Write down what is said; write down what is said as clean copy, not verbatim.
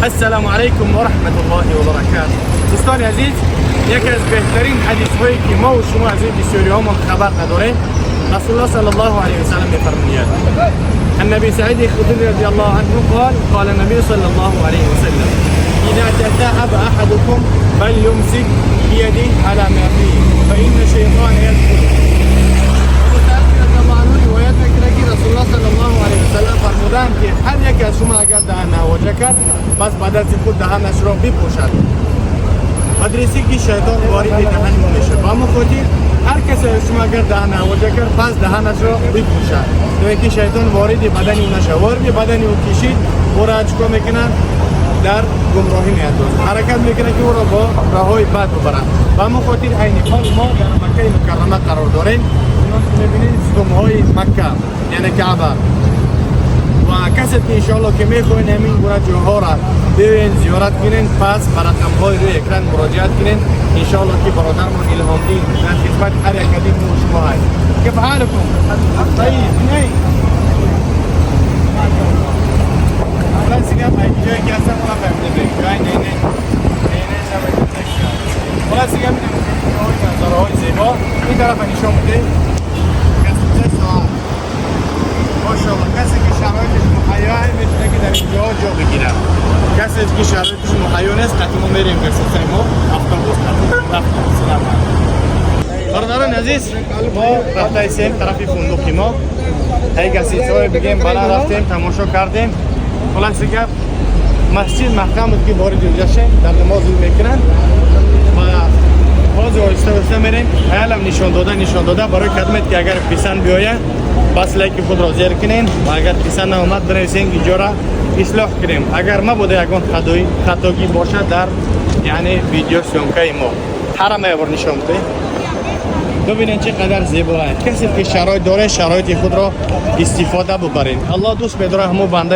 السلام علیکم و رحمت الله و برکاته. دوستان عزیز، یکی از بهترین حدیث هایی که ما و شما از این بسیاری ها خبر نداریم، رسول الله صلی الله علیه و سلم میفرماید: النبي سعيد الخدري رضي الله عنه قال النبي صلى الله عليه وسلم: إذا تثاءب أحدكم فليمسك بيده على ما فيه فإن الشيطان يدخل. رسول الله صلی الله علیه و سلم فرمودند که هر یک از شما اگر دهن نواجه کرد پس بعد از خود دهنش را بپوشد. مدرسی که شیطان وارد دهن میشه. با مخاطر هر کسی از شما اگر دهن نواجه کرد پس دهنش را بپوشد. تو اینکه شیطان وارد بدن او نشه. وارد بدن او کشید او را چیکار میکنن؟ در گمراهی میاندازند. حرکت میکنه که او را با راههای بد ببرند. با مخاطر عین حال ما در مکه مکرمه قرار داریم. میبینید ستونهای مکه یعنی کعبه و کسی که انشاءالله که میخواین همین گونه جاها را بیاین زیارت کنین، پس به رقم‌های روی اکران مراجعت کنین. انشاءالله که برادرمان الهام دین در خدمت هر یک از شما هست. کیف حالکم؟ طیب. نه حالا سیگم جایی که اصلا اونا فهمیده جایی نه حالا سیگم منظرهای زیبا این طرف نشان بده. ماشاءالله کسی که شرایطش مهیا میتونه که در اینجا جا بگیره. کسی که شرایطش مهیا نیست قطعا میریم به سیستم اتوبوس سلام. برادران عزیز، ما رفته سیم طرف فندق ما هی کسی توی بگیم بالا رفتیم تماشا کردیم. خلاص گپ مسجد محکم که وارد اونجا شیم در نماز میکنن و باز آهسته میریم. حالا نشان داده برای خدمت که اگر پسند بیاید بس لایک خود را زیر کنین و اگر پسند نامد بنویسین که جورا اصلاح کنیم. اگر ما بوده اگه خطاگی باشد در یعنی ویدیو سیونکای ما حرم ایور نشان بده. ببینید چقدر زیبا است. کسی که شرایط داره شرایط خود را استفاده ببرین. الله دوست بداره همو بنده